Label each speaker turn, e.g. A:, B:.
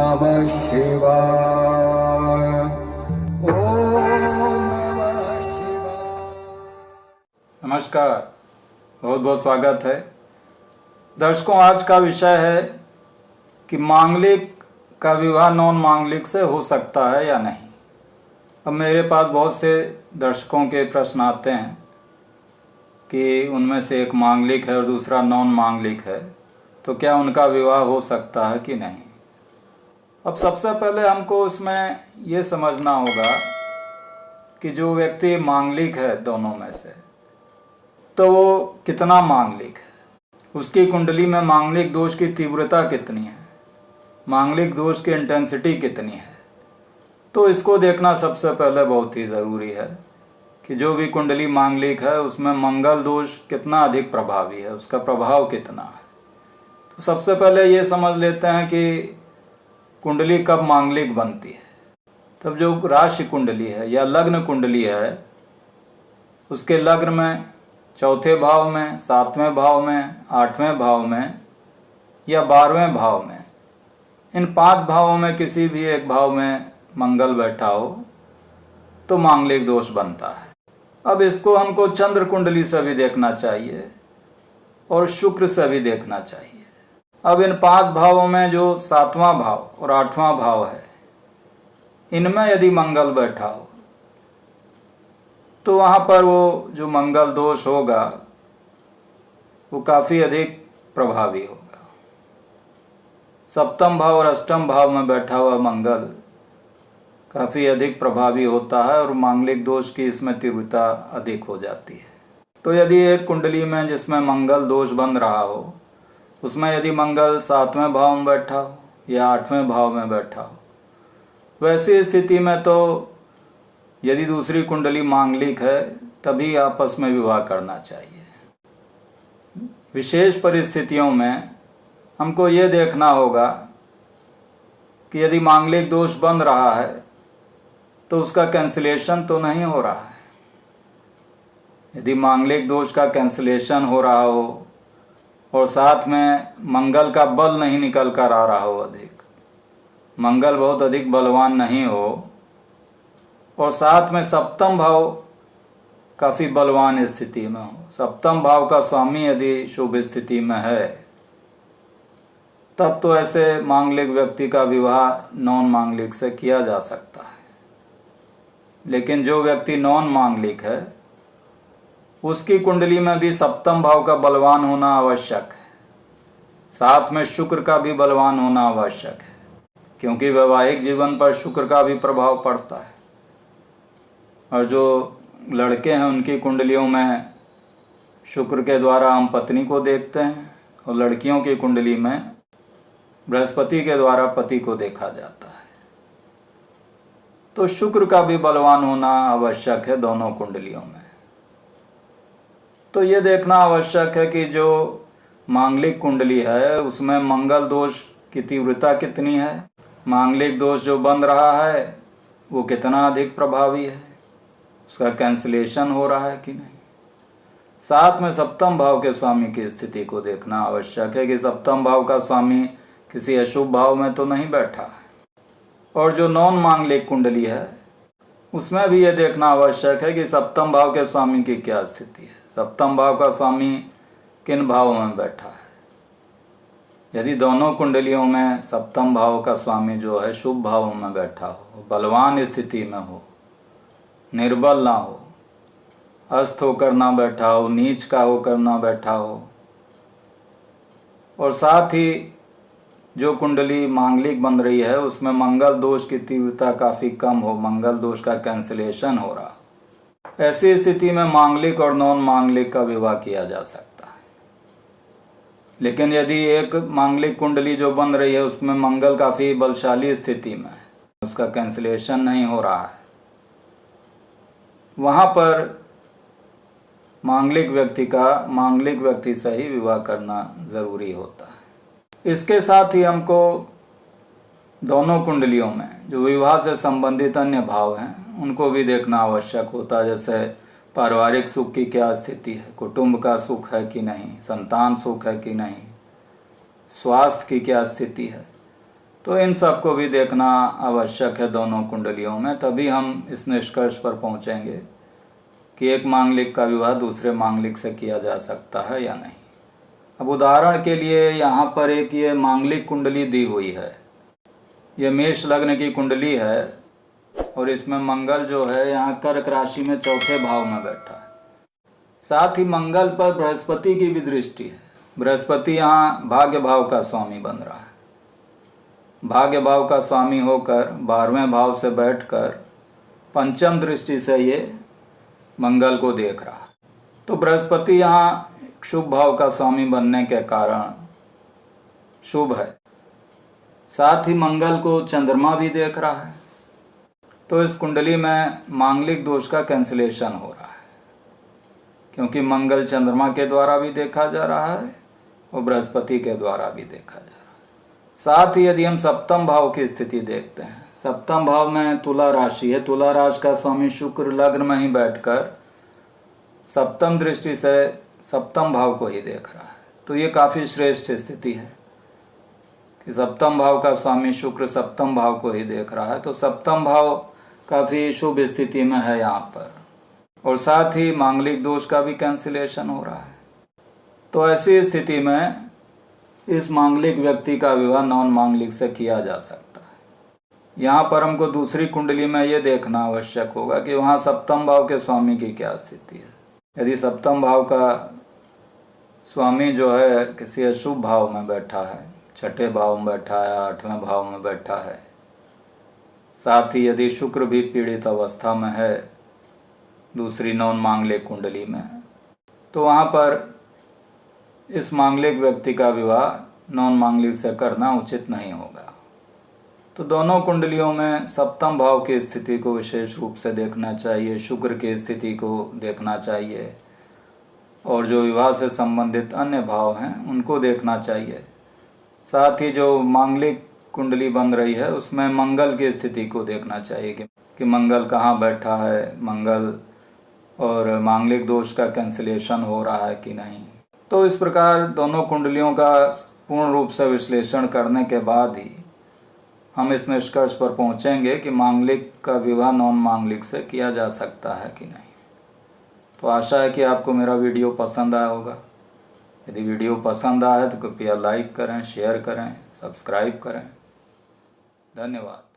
A: नमः शिवाय। ओम नमः शिवाय।
B: नमस्कार, बहुत बहुत स्वागत है दर्शकों। आज का विषय है कि मांगलिक का विवाह नॉन मांगलिक से हो सकता है या नहीं। अब मेरे पास बहुत से दर्शकों के प्रश्न आते हैं कि उनमें से एक मांगलिक है और दूसरा नॉन मांगलिक है, तो क्या उनका विवाह हो सकता है कि नहीं। अब सबसे पहले हमको इसमें ये समझना होगा कि जो व्यक्ति मांगलिक है दोनों में से, तो वो कितना मांगलिक है, उसकी कुंडली में मांगलिक दोष की तीव्रता कितनी है, मांगलिक दोष की इंटेंसिटी कितनी है। तो इसको देखना सबसे पहले बहुत ही ज़रूरी है कि जो भी कुंडली मांगलिक है उसमें मंगल दोष कितना अधिक प्रभावी है, उसका प्रभाव कितना है। तो सबसे पहले ये समझ लेते हैं कि कुंडली कब मांगलिक बनती है। तब जो राशि कुंडली है या लग्न कुंडली है, उसके लग्न में चौथे भाव में, सातवें भाव में, आठवें भाव में या 12वें भाव में, इन 5 भावों में किसी भी एक भाव में मंगल बैठा हो तो मांगलिक दोष बनता है। अब इसको हमको चंद्र कुंडली से भी देखना चाहिए और शुक्र से भी देखना चाहिए। अब इन 5 भावों में जो 7वां भाव और 8वां भाव है, इनमें यदि मंगल बैठा हो तो वहाँ पर वो जो मंगल दोष होगा वो काफ़ी अधिक प्रभावी होगा। सप्तम भाव और अष्टम भाव में बैठा हुआ मंगल काफ़ी अधिक प्रभावी होता है और मांगलिक दोष की इसमें तीव्रता अधिक हो जाती है। तो यदि एक कुंडली में जिसमें मंगल दोष बन रहा हो, उसमें यदि मंगल 7वें भाव में बैठा हो या 8वें भाव में बैठा हो, वैसी स्थिति में तो यदि दूसरी कुंडली मांगलिक है तभी आपस में विवाह करना चाहिए। विशेष परिस्थितियों में हमको ये देखना होगा कि यदि मांगलिक दोष बन रहा है तो उसका कैंसिलेशन तो नहीं हो रहा है। यदि मांगलिक दोष का कैंसिलेशन हो रहा हो और साथ में मंगल का बल नहीं निकल कर आ रहा हो, अधिक मंगल बहुत अधिक बलवान नहीं हो, और साथ में सप्तम भाव काफ़ी बलवान स्थिति में हो, सप्तम भाव का स्वामी यदि शुभ स्थिति में है, तब तो ऐसे मांगलिक व्यक्ति का विवाह नॉन मांगलिक से किया जा सकता है। लेकिन जो व्यक्ति नॉन मांगलिक है उसकी कुंडली में भी सप्तम भाव का बलवान होना आवश्यक है, साथ में शुक्र का भी बलवान होना आवश्यक है, क्योंकि वैवाहिक जीवन पर शुक्र का भी प्रभाव पड़ता है। और जो लड़के हैं उनकी कुंडलियों में शुक्र के द्वारा हम पत्नी को देखते हैं और लड़कियों की कुंडली में बृहस्पति के द्वारा पति को देखा जाता है। तो शुक्र का भी बलवान होना आवश्यक है दोनों कुंडलियों में। तो ये देखना आवश्यक है कि जो मांगलिक कुंडली है उसमें मंगल दोष की तीव्रता कितनी है, मांगलिक दोष जो बन रहा है वो कितना अधिक प्रभावी है, उसका कैंसिलेशन हो रहा है कि नहीं। साथ में सप्तम भाव के स्वामी की स्थिति को देखना आवश्यक है कि सप्तम भाव का स्वामी किसी अशुभ भाव में तो नहीं बैठा है। और जो नॉन मांगलिक कुंडली है उसमें भी ये देखना आवश्यक है कि सप्तम भाव के स्वामी की क्या स्थिति है, सप्तम भाव का स्वामी किन भावों में बैठा है। यदि दोनों कुंडलियों में सप्तम भाव का स्वामी जो है शुभ भावों में बैठा हो, बलवान स्थिति में हो, निर्बल ना हो, अस्त होकर ना बैठा हो, नीच का होकर ना बैठा हो, और साथ ही जो कुंडली मांगलिक बन रही है उसमें मंगल दोष की तीव्रता काफ़ी कम हो, मंगल दोष का कैंसिलेशन हो रहा, ऐसी स्थिति में मांगलिक और नॉन मांगलिक का विवाह किया जा सकता है। लेकिन यदि एक मांगलिक कुंडली जो बन रही है उसमें मंगल काफ़ी बलशाली स्थिति में है, उसका कैंसिलेशन नहीं हो रहा है, वहाँ पर मांगलिक व्यक्ति से ही विवाह करना ज़रूरी होता है। इसके साथ ही हमको दोनों कुंडलियों में जो विवाह से संबंधित अन्य भाव हैं उनको भी देखना आवश्यक होता है, जैसे पारिवारिक सुख की क्या स्थिति है, कुटुंब का सुख है कि नहीं, संतान सुख है कि नहीं, स्वास्थ्य की क्या स्थिति है। तो इन सब को भी देखना आवश्यक है दोनों कुंडलियों में, तभी हम इस निष्कर्ष पर पहुंचेंगे कि एक मांगलिक का विवाह दूसरे मांगलिक से किया जा सकता है या नहीं। अब उदाहरण के लिए यहाँ पर एक ये मांगलिक कुंडली दी हुई है, ये मेष लग्न की कुंडली है और इसमें मंगल जो है यहाँ कर्क राशि में चौथे भाव में बैठा है। साथ ही मंगल पर बृहस्पति की भी दृष्टि है। बृहस्पति यहाँ भाग्य भाव का स्वामी बन रहा है। भाग्य भाव का स्वामी होकर 12वें भाव से बैठकर पंचम दृष्टि से ये मंगल को देख रहा है। तो बृहस्पति यहाँ शुभ भाव का स्वामी बनने के कारण शुभ है। साथ ही मंगल को चंद्रमा भी देख रहा है। तो इस कुंडली में मांगलिक दोष का कैंसिलेशन हो रहा है, क्योंकि मंगल चंद्रमा के द्वारा भी देखा जा रहा है और बृहस्पति के द्वारा भी देखा जा रहा है। साथ ही यदि हम सप्तम भाव की स्थिति देखते हैं, सप्तम भाव में तुला राशि है। तुला राशि का स्वामी शुक्र लग्न में ही बैठकर सप्तम दृष्टि से सप्तम भाव को ही देख रहा है। तो ये काफ़ी श्रेष्ठ स्थिति है कि सप्तम भाव का स्वामी शुक्र सप्तम भाव को ही देख रहा है। तो सप्तम भाव काफ़ी शुभ स्थिति में है यहाँ पर, और साथ ही मांगलिक दोष का भी कैंसिलेशन हो रहा है। तो ऐसी स्थिति में इस मांगलिक व्यक्ति का विवाह नॉन मांगलिक से किया जा सकता है। यहाँ पर हमको दूसरी कुंडली में ये देखना आवश्यक होगा कि वहाँ सप्तम भाव के स्वामी की क्या स्थिति है। यदि सप्तम भाव का स्वामी जो है किसी अशुभ भाव में बैठा है, छठे भाव में बैठा है, 8वें भाव में बैठा है, साथ ही यदि शुक्र भी पीड़ित अवस्था में है दूसरी नॉन मांगलिक कुंडली में, तो वहाँ पर इस मांगलिक व्यक्ति का विवाह नॉन मांगलिक से करना उचित नहीं होगा। तो दोनों कुंडलियों में सप्तम भाव की स्थिति को विशेष रूप से देखना चाहिए, शुक्र की स्थिति को देखना चाहिए, और जो विवाह से संबंधित अन्य भाव हैं उनको देखना चाहिए। साथ ही जो मांगलिक कुंडली बन रही है उसमें मंगल की स्थिति को देखना चाहिए कि मंगल कहाँ बैठा है, मंगल और मांगलिक दोष का कैंसिलेशन हो रहा है कि नहीं। तो इस प्रकार दोनों कुंडलियों का पूर्ण रूप से विश्लेषण करने के बाद ही हम इस निष्कर्ष पर पहुंचेंगे कि मांगलिक का विवाह नॉन मांगलिक से किया जा सकता है कि नहीं। तो आशा है कि आपको मेरा वीडियो पसंद आया होगा। यदि वीडियो पसंद आया तो कृपया लाइक करें, शेयर करें, सब्सक्राइब करें। धन्यवाद।